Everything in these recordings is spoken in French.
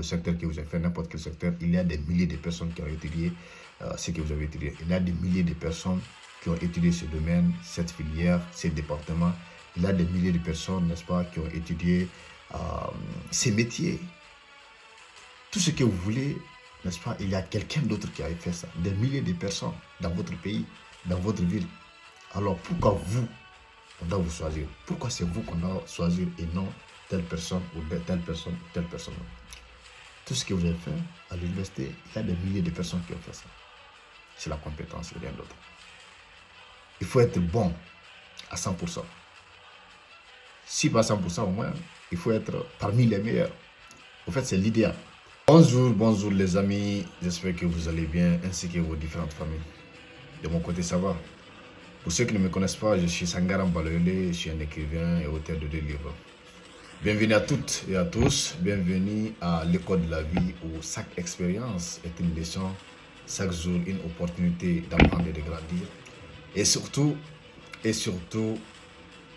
secteur que vous avez fait, n'importe quel secteur, il y a des milliers de personnes qui ont étudié ce que vous avez étudié. Il y a des milliers de personnes qui ont étudié ce domaine, cette filière, ces départements. Il y a des milliers de personnes, n'est-ce pas, qui ont étudié ces métiers. Tout ce que vous voulez, n'est-ce pas, il y a quelqu'un d'autre qui a fait ça. Des milliers de personnes dans votre pays, dans votre ville. Alors pourquoi vous, on doit vous choisir? Pourquoi c'est vous qu'on doit choisir et non telle personne ou telle personne ou telle personne? Tout ce que vous avez fait à l'université, il y a des milliers de personnes qui ont fait ça. C'est la compétence et rien d'autre. Il faut être bon à 100%. Si pas 100% au moins, il faut être parmi les meilleurs. En fait, c'est l'idéal. Bonjour les amis, j'espère que vous allez bien ainsi que vos différentes familles. De mon côté, ça va. Pour ceux qui ne me connaissent pas, je suis Sangaram Baloyole, je suis un écrivain et auteur de 2 livres. Bienvenue à toutes et à tous, bienvenue à l'école de la vie où chaque expérience est une leçon, chaque jour une opportunité d'apprendre et de grandir. Et surtout,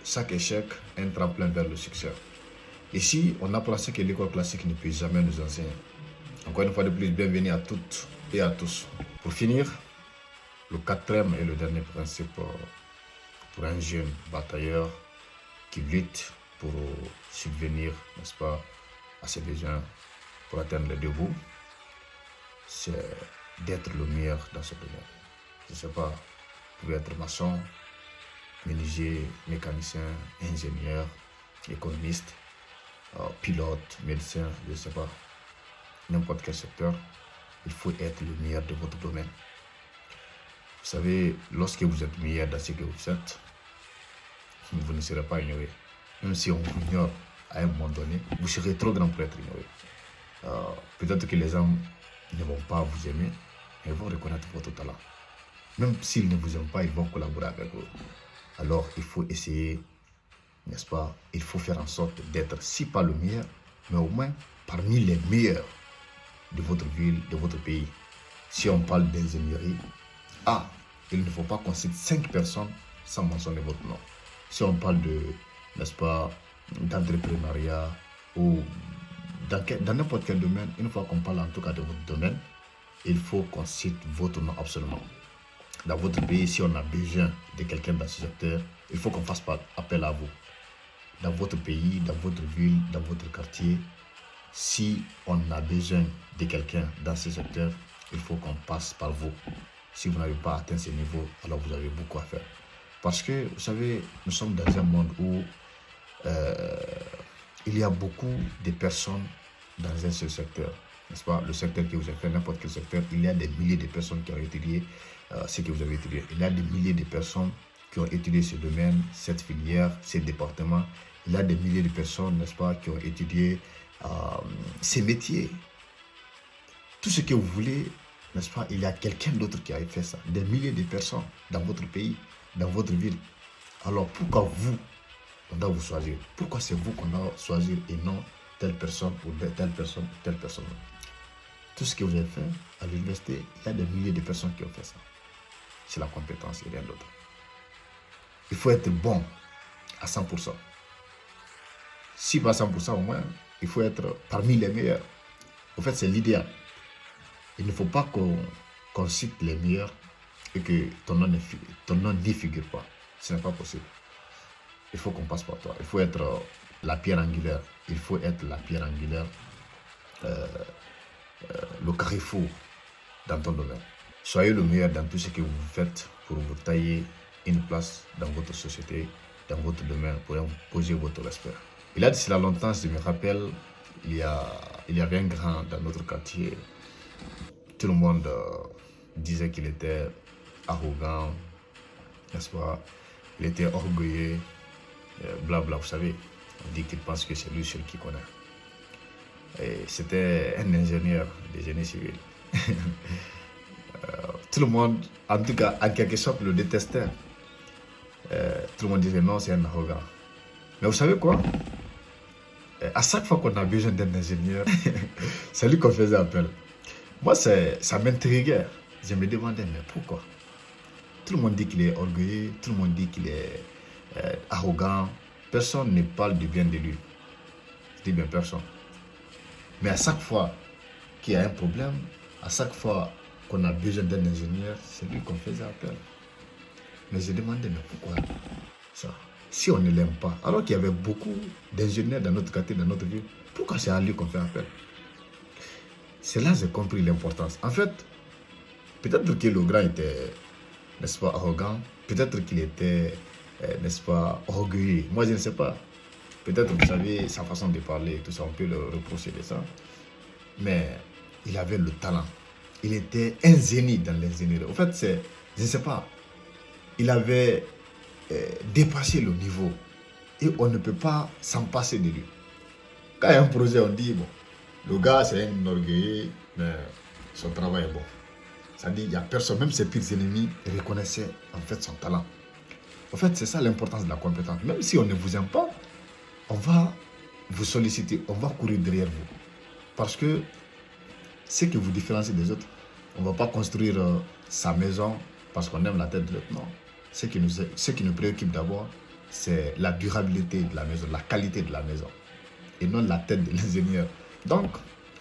chaque échec est un tremplin vers le succès. Ici, on apprend ce que l'école classique ne peut jamais nous enseigner. Encore une fois de plus, bienvenue à toutes et à tous. Pour finir, le 4e et le dernier principe pour un jeune batailleur qui lutte pour subvenir, n'est-ce pas, à ses besoins pour atteindre le debout, c'est d'être le meilleur dans ce domaine. Je ne sais pas, vous pouvez être maçon, menuisier, mécanicien, ingénieur, économiste, pilote, médecin, je ne sais pas, n'importe quel secteur, il faut être le meilleur de votre domaine. Vous savez, lorsque vous êtes meilleur dans ce que vous faites, vous ne serez pas ignoré. Même si on vous ignore à un moment donné, vous serez trop grand pour être ignoré. Peut-être que les gens ne vont pas vous aimer, mais ils vont reconnaître votre talent. Même s'ils ne vous aiment pas, ils vont collaborer avec vous. Alors, il faut essayer, n'est-ce pas? Il faut faire en sorte d'être, si pas le meilleur, mais au moins parmi les meilleurs de votre ville, de votre pays. Si on parle d'ingénierie, il ne faut pas qu'on cite 5 personnes sans mentionner votre nom. Si on parle de, n'est-ce pas, d'entrepreneuriat ou dans n'importe quel domaine, une fois qu'on parle en tout cas de votre domaine, il faut qu'on cite votre nom absolument. Dans votre pays, si on a besoin de quelqu'un dans ce secteur, il faut qu'on fasse appel à vous. Dans votre pays, dans votre ville, dans votre quartier, si on a besoin de quelqu'un dans ce secteur, il faut qu'on passe par vous. Si vous n'avez pas atteint ce niveau, alors vous avez beaucoup à faire. Parce que, vous savez, nous sommes dans un monde où il y a beaucoup de personnes dans un seul secteur. N'est-ce pas? Le secteur que vous avez fait, n'importe quel secteur, il y a des milliers de personnes qui ont étudié ce que vous avez étudié. Il y a des milliers de personnes qui ont étudié ce domaine, cette filière, ces départements. Il y a des milliers de personnes, n'est-ce pas, qui ont étudié ces métiers. Tout ce que vous voulez, n'est-ce pas, il y a quelqu'un d'autre qui a fait ça. Des milliers de personnes dans votre pays, dans votre ville. Alors pourquoi vous, on doit vous choisir? Pourquoi c'est vous qu'on doit choisir et non telle personne ou telle personne ou telle personne? Tout ce que vous avez fait à l'université, il y a des milliers de personnes qui ont fait ça. C'est la compétence et rien d'autre. Il faut être bon à 100%. Si pas 100% au moins, il faut être parmi les meilleurs. En fait, c'est l'idéal. Il ne faut pas qu'on cite les meilleurs et que ton nom n'y figure pas. Ce n'est pas possible. Il faut qu'on passe par toi. Il faut être la pierre angulaire. Il faut être la pierre angulaire, le carrefour dans ton domaine. Soyez le meilleur dans tout ce que vous faites pour vous tailler une place dans votre société, dans votre domaine, pour imposer votre respect. Il y a de cela longtemps, je me rappelle, il y avait un grand dans notre quartier. Tout le monde disait qu'il était arrogant, n'est-ce pas? Il était orgueilleux, blabla, vous savez. On dit qu'il pense que c'est lui seul qui connaît. Et c'était un ingénieur de génie civil. Tout le monde, en tout cas, en quelque sorte, le détestait. Tout le monde disait non, c'est un arrogant. Mais vous savez quoi? À chaque fois qu'on a besoin d'un ingénieur, c'est lui qu'on faisait appel. Moi, ça m'intriguait. Je me demandais, mais pourquoi? Tout le monde dit qu'il est orgueilleux, tout le monde dit qu'il est arrogant. Personne ne parle du bien de lui. Je dis bien personne. Mais à chaque fois qu'il y a un problème, à chaque fois qu'on a besoin d'un ingénieur, c'est lui qu'on faisait appel. Mais je demandais, mais pourquoi ça? Si on ne l'aime pas, alors qu'il y avait beaucoup d'ingénieurs dans notre quartier, dans notre ville, pourquoi c'est à lui qu'on fait appel? C'est là que j'ai compris l'importance. En fait, peut-être que le grand était, n'est-ce pas, arrogant. Peut-être qu'il était, n'est-ce pas, orgueilleux. Moi, je ne sais pas. Peut-être, vous savez, sa façon de parler, tout ça, on peut le reprocher de ça. Mais il avait le talent. Il était un génie dans l'ingénierie. En fait, c'est, je ne sais pas, il avait dépassé le niveau. Et on ne peut pas s'en passer de lui. Quand il y a un projet, on dit, bon, le gars, c'est un orgueilleux, mais son travail est bon. Ça dit, il n'y a personne, même ses pires ennemis reconnaissaient en fait son talent. En fait, c'est ça l'importance de la compétence. Même si on ne vous aime pas, on va vous solliciter, on va courir derrière vous. Parce que ce qui vous différencie des autres, on ne va pas construire sa maison parce qu'on aime la tête de l'autre. Non. Ce qui nous préoccupe d'abord, c'est la durabilité de la maison, la qualité de la maison. Et non la tête de l'ingénieur. Donc,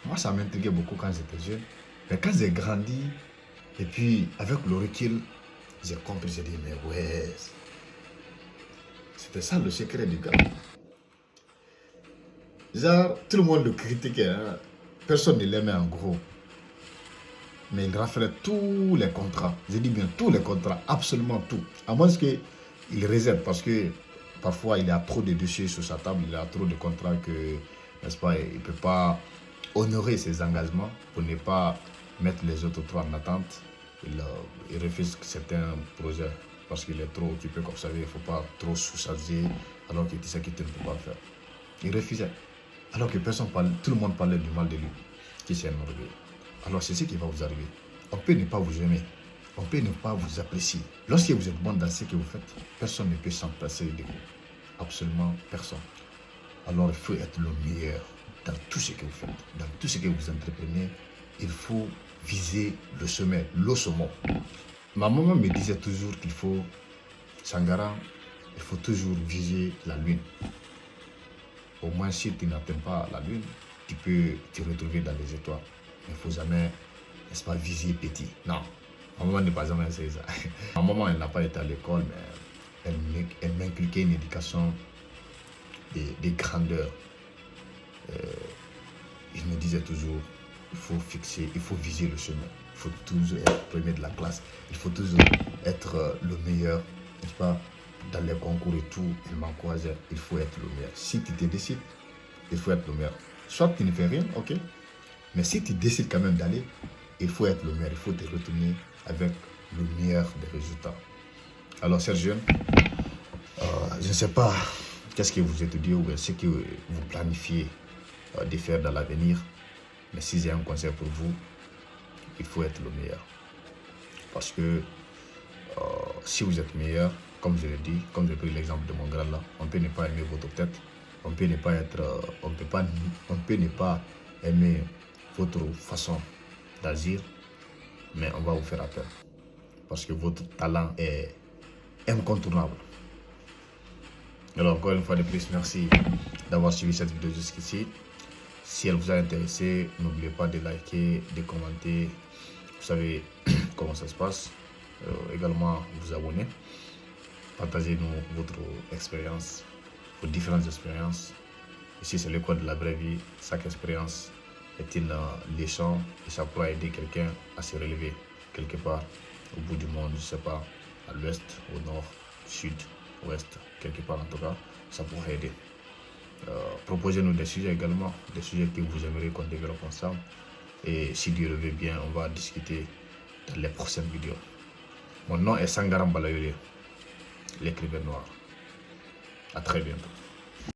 moi, ça m'intriguait beaucoup quand j'étais jeune. Mais quand j'ai grandi, et puis avec le recul, j'ai compris, j'ai dit, mais ouais, c'était ça le secret du gars. Genre, tout le monde le critiquait, hein. Personne ne l'aimait en gros. Mais il raflait tous les contrats. Je dis bien tous les contrats, absolument tout. À moins qu'il réserve, parce que parfois il a trop de dossiers sur sa table, il a trop de contrats que, n'est-ce pas, il ne peut pas honorer ses engagements pour ne pas mettre les autres trois en attente. Il refuse certains projets parce qu'il est trop occupé, comme vous savez, il ne faut pas trop sous-charger alors qu'il sait qu'il ne peut pas faire. Il refusait. Alors que personne parlait, tout le monde parlait du mal de lui, qui c'est un orgueil. Alors c'est ce qui va vous arriver. On peut ne pas vous aimer, on peut ne pas vous apprécier. Lorsque vous êtes bon dans ce que vous faites, personne ne peut s'en passer de vous. Absolument personne. Alors il faut être le meilleur dans tout ce que vous faites, dans tout ce que vous entreprenez. Il faut viser le sommet, le sommet. Ma maman me disait toujours qu'il faut, Sangara, il faut toujours viser la lune. Au moins, si tu n'atteins pas la lune, tu peux te retrouver dans les étoiles. Il ne faut jamais, n'est-ce pas, viser petit. Non, ma maman n'est pas jamais essayé ça. Ma maman, elle n'a pas été à l'école, mais elle m'inculquait une éducation des grandeurs. Il me disait toujours, il faut fixer, il faut viser le chemin. Il faut toujours être premier de la classe. Il faut toujours être le meilleur, n'est-ce pas, dans les concours et tout. Elle m'encourageait, il faut être le meilleur. Si tu te décides, il faut être le meilleur. Soit tu ne fais rien, ok. Mais si tu décides quand même d'aller, il faut être le meilleur. Il faut te retourner avec le meilleur des résultats. Alors, chers jeunes, je ne sais pas qu'est-ce que vous étudiez ou ce que vous planifiez de faire dans l'avenir. Mais si j'ai un conseil pour vous, il faut être le meilleur. Parce que si vous êtes meilleur, comme je l'ai dit, comme j'ai pris l'exemple de mon grand là, on peut ne pas aimer votre tête, on peut ne pas être, on peut ne pas aimer votre façon d'agir, mais on va vous faire appel. Parce que votre talent est incontournable. Alors encore une fois de plus, merci d'avoir suivi cette vidéo jusqu'ici. Si elle vous a intéressé, n'oubliez pas de liker, de commenter. Vous savez comment ça se passe. Également vous abonner. Partagez-nous votre expérience, vos différentes expériences. Ici c'est l'école de la vraie vie. Chaque expérience est une leçon et ça pourra aider quelqu'un à se relever quelque part au bout du monde, je ne sais pas, à l'ouest, au nord, sud, ouest, quelque part en tout cas, ça pourrait aider. Proposez-nous des sujets également, des sujets que vous aimeriez qu'on développe ensemble. Et si Dieu le veut bien, on va discuter dans les prochaines vidéos. Mon nom est Sangara Mbalayoye, l'écrivain noir. À très bientôt.